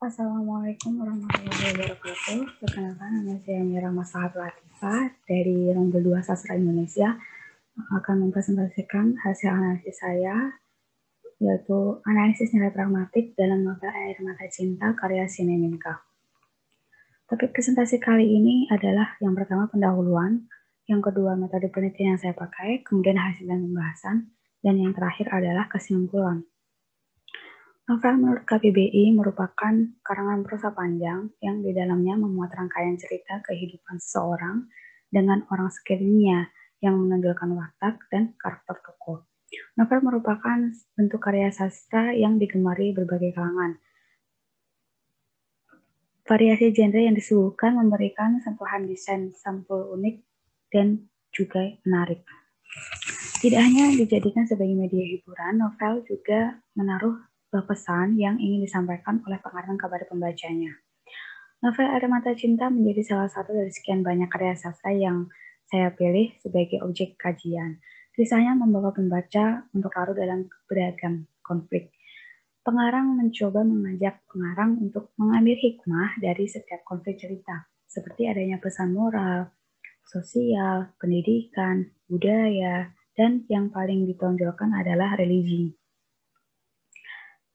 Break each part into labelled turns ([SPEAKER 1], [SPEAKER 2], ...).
[SPEAKER 1] Assalamualaikum warahmatullahi wabarakatuh. Perkenalkan, nama saya Mira Masahat Latifah dari Rombel 2 Sastra Indonesia akan mempresentasikan hasil analisis saya, yaitu analisis nilai pragmatik dalam novel Air Mata Cinta karya Sineminka. Topik presentasi kali ini adalah yang pertama pendahuluan, yang kedua metode penelitian yang saya pakai, kemudian hasil dan pembahasan, dan yang terakhir adalah kesimpulan. Novel menurut KBBI merupakan karangan prosa panjang yang di dalamnya memuat rangkaian cerita kehidupan seseorang dengan orang sekelilingnya yang menonjolkan watak dan karakter tokoh. Novel merupakan bentuk karya sastra yang digemari berbagai kalangan. Variasi genre yang disuguhkan memberikan sentuhan desain sampul unik dan juga menarik. Tidak hanya dijadikan sebagai media hiburan, novel juga menaruh pesan yang ingin disampaikan oleh pengarang kepada pembacanya. Novel Air Mata Cinta menjadi salah satu dari sekian banyak karya sastra yang saya pilih sebagai objek kajian. Kisahnya membawa pembaca untuk larut dalam beragam konflik. Pengarang mencoba mengajak pengarang untuk mengambil hikmah dari setiap konflik cerita, seperti adanya pesan moral, sosial, pendidikan, budaya, dan yang paling ditonjolkan adalah religi.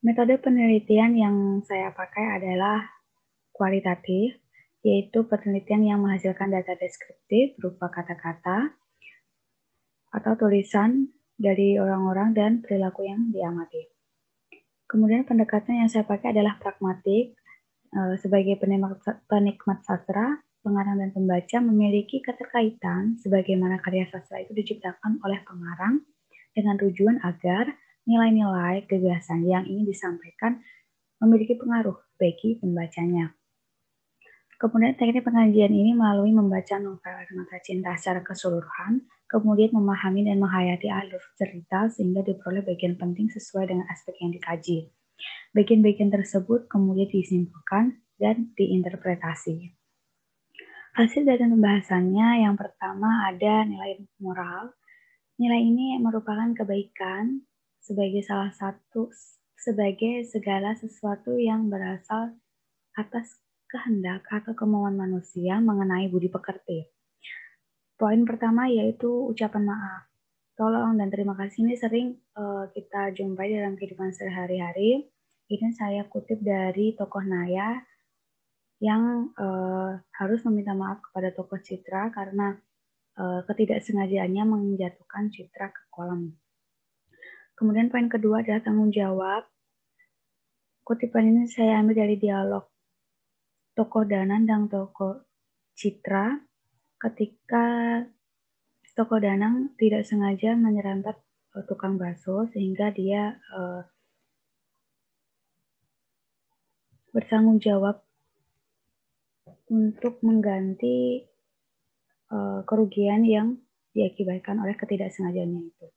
[SPEAKER 1] Metode penelitian yang saya pakai adalah kualitatif, yaitu penelitian yang menghasilkan data deskriptif berupa kata-kata atau tulisan dari orang-orang dan perilaku yang diamati. Kemudian pendekatan yang saya pakai adalah pragmatik. Sebagai penikmat sastra, pengarang dan pembaca memiliki keterkaitan sebagaimana karya sastra itu diciptakan oleh pengarang dengan tujuan agar nilai-nilai gagasan yang ingin disampaikan memiliki pengaruh bagi pembacanya. Kemudian teknik pengajian ini melalui membaca novel Air Mata Cinta secara keseluruhan, kemudian memahami dan menghayati alur cerita sehingga diperoleh bagian penting sesuai dengan aspek yang dikaji. Bagian-bagian tersebut kemudian disimpulkan dan diinterpretasi. Hasil dari pembahasannya yang pertama ada nilai moral. Nilai ini merupakan kebaikan sebagai segala sesuatu yang berasal atas kehendak atau kemauan manusia mengenai budi pekerti. Poin pertama yaitu ucapan maaf. Tolong dan terima kasih ini sering kita jumpai dalam kehidupan sehari-hari. Ini saya kutip dari tokoh Naya yang harus meminta maaf kepada tokoh Citra karena ketidaksengajaannya menjatuhkan Citra ke kolam. Kemudian poin kedua adalah tanggung jawab. Kutipan ini saya ambil dari dialog tokoh Danan dan tokoh Citra ketika tokoh Danang tidak sengaja menyerempet tukang bakso sehingga dia bertanggung jawab untuk mengganti kerugian yang diakibatkan oleh ketidaksengajaannya itu.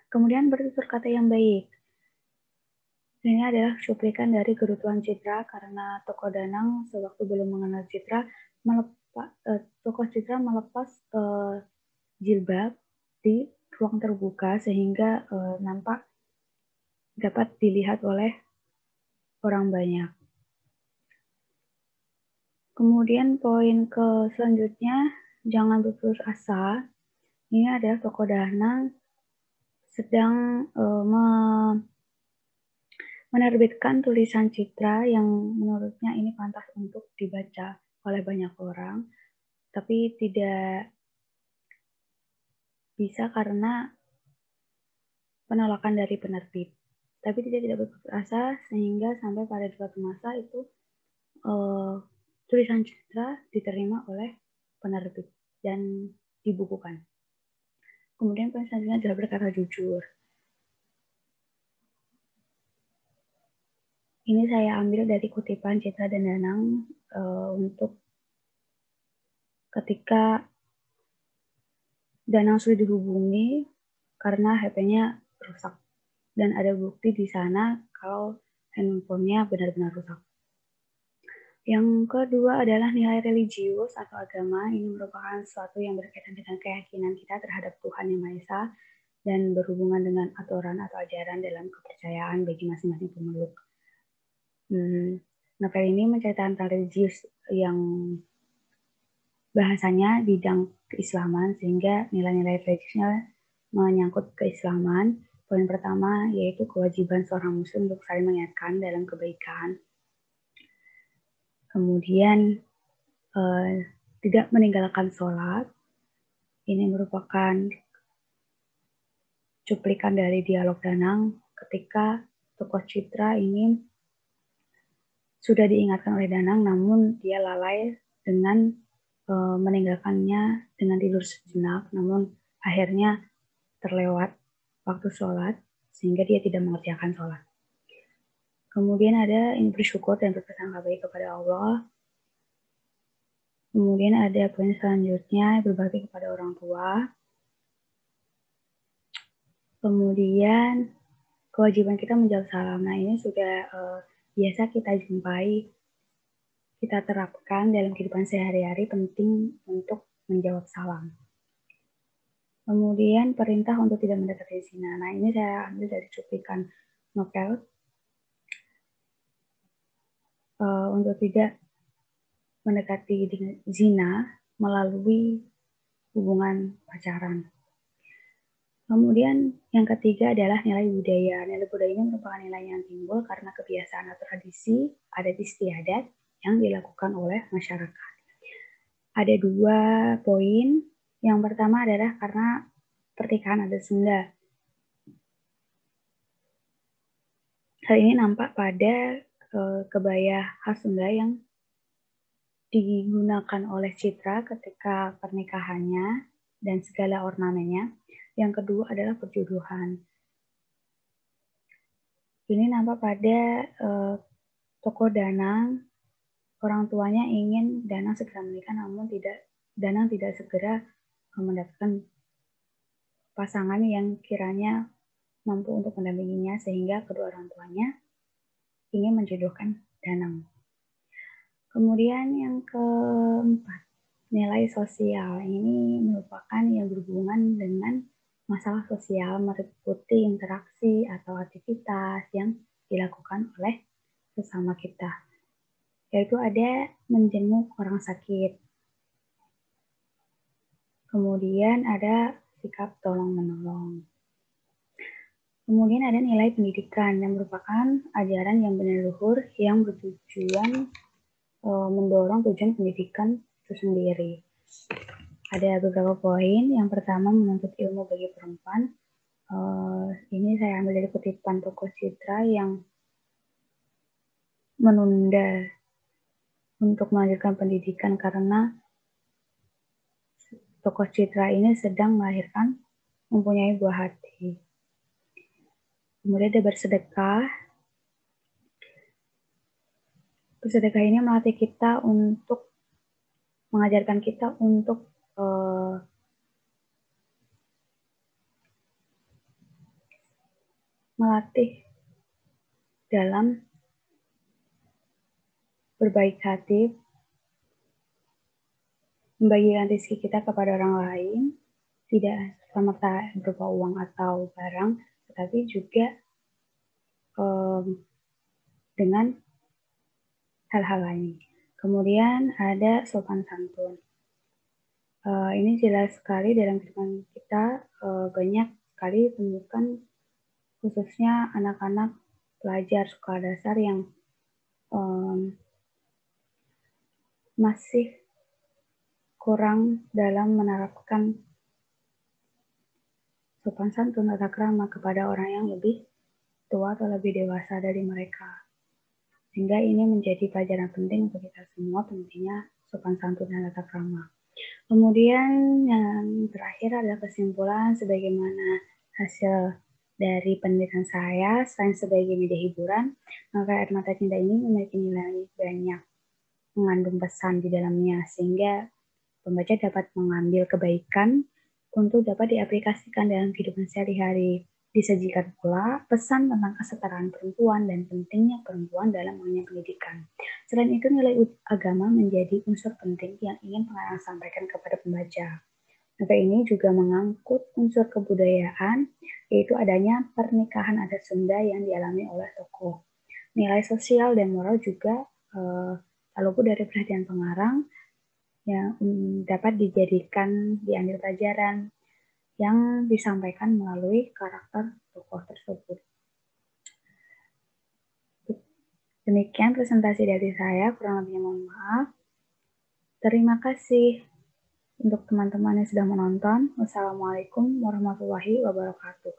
[SPEAKER 1] Kemudian bertutur kata yang baik. Ini adalah cuplikan dari kerutuan Citra karena tokoh Danang sewaktu belum mengenal Citra, tokoh Citra melepas jilbab di ruang terbuka sehingga nampak dapat dilihat oleh orang banyak. Kemudian poin selanjutnya, jangan berputus asa. Ini adalah tokoh Danang sedang menerbitkan tulisan Citra yang menurutnya ini pantas untuk dibaca oleh banyak orang, tapi tidak bisa karena penolakan dari penerbit. Tapi dia tidak berputus asa sehingga sampai pada suatu masa itu tulisan Citra diterima oleh penerbit dan dibukukan. Kemudian poin selanjutnya adalah berkata jujur. Ini saya ambil dari kutipan Citra dan Danang untuk ketika Danang sudah dihubungi karena HP-nya rusak dan ada bukti di sana kalau handphonenya benar-benar rusak. Yang kedua adalah nilai religius atau agama. Ini merupakan sesuatu yang berkaitan dengan keyakinan kita terhadap Tuhan Yang Maha Esa dan berhubungan dengan aturan atau ajaran dalam kepercayaan bagi masing-masing pemeluk. Novel ini menceritakan tentang religius yang bahasanya bidang keislaman, sehingga nilai-nilai religiusnya menyangkut keislaman. Poin pertama yaitu kewajiban seorang muslim untuk saling mengingatkan dalam kebaikan. Kemudian tidak meninggalkan sholat. Ini merupakan cuplikan dari dialog Danang ketika tokoh Citra ini sudah diingatkan oleh Danang, namun dia lalai dengan meninggalkannya dengan tidur sejenak, namun akhirnya terlewat waktu sholat, sehingga dia tidak mengerjakan sholat. Kemudian ada ini bersyukur dan berprasangka baik kepada Allah. Kemudian ada poin selanjutnya, berbakti kepada orang tua. Kemudian kewajiban kita menjawab salam. Nah, ini sudah biasa kita jumpai, kita terapkan dalam kehidupan sehari-hari, penting untuk menjawab salam. Kemudian perintah untuk tidak mendekati zina. Nah, ini saya ambil dari cuplikan novel. Untuk tidak mendekati zina melalui hubungan pacaran. Kemudian yang ketiga adalah nilai budaya. Nilai budaya ini merupakan nilai yang timbul karena kebiasaan atau tradisi adat istiadat yang dilakukan oleh masyarakat. Ada 2 poin. Yang pertama adalah karena pertikahan adat Sunda. Hal ini nampak pada kebaya khas Sunda yang digunakan oleh Citra ketika pernikahannya dan segala ornamennya. Yang kedua adalah perjodohan. Ini nampak pada tokoh Danang, orang tuanya ingin Danang segera menikah, namun Danang tidak segera mendapatkan pasangan yang kiranya mampu untuk mendampinginya, sehingga kedua orang tuanya ingin menjodohkan Danang. Kemudian yang keempat, nilai sosial. Ini merupakan yang berhubungan dengan masalah sosial, meliputi interaksi atau aktivitas yang dilakukan oleh sesama kita. Yaitu ada menjenguk orang sakit. Kemudian ada sikap tolong-menolong. Kemudian ada nilai pendidikan yang merupakan ajaran yang benar luhur yang bertujuan mendorong tujuan pendidikan itu sendiri. Ada beberapa poin. Yang pertama, menuntut ilmu bagi perempuan. Ini saya ambil dari kutipan tokoh Citra yang menunda untuk melanjutkan pendidikan karena tokoh Citra ini sedang melahirkan, mempunyai buah hati. Kemudian ada bersedekah. Bersedekah ini melatih kita untuk, mengajarkan kita untuk melatih dalam berbaik hati, membagikan rezeki kita kepada orang lain, tidak semata berupa uang atau barang, tetapi juga dengan hal-hal lain. Kemudian ada sopan santun. Ini jelas sekali dalam kehidupan kita, banyak sekali temukan khususnya anak-anak pelajar sekolah dasar yang masih kurang dalam menerapkan sopan santun tata krama kepada orang yang lebih tua atau lebih dewasa dari mereka. Sehingga ini menjadi pelajaran penting untuk kita semua, pentingnya sopan santun dan tata krama. Kemudian yang terakhir adalah kesimpulan sebagaimana hasil dari penelitian saya. Selain sebagai media hiburan, maka Air Mata Cinta ini memiliki nilai banyak, mengandung pesan di dalamnya, sehingga pembaca dapat mengambil kebaikan untuk dapat diaplikasikan dalam kehidupan sehari-hari. Disajikan pula pesan tentang kesetaraan perempuan dan pentingnya perempuan dalam mengenyam pendidikan. Selain itu, nilai agama menjadi unsur penting yang ingin pengarang sampaikan kepada pembaca. Novel ini juga mengangkut unsur kebudayaan, yaitu adanya pernikahan adat Sunda yang dialami oleh tokoh. Nilai sosial dan moral juga tak luput dari perhatian pengarang yang dapat diambil pelajaran yang disampaikan melalui karakter tokoh tersebut. Demikian presentasi dari saya, kurang lebihnya mohon maaf. Terima kasih untuk teman-teman yang sudah menonton. Wassalamualaikum warahmatullahi wabarakatuh.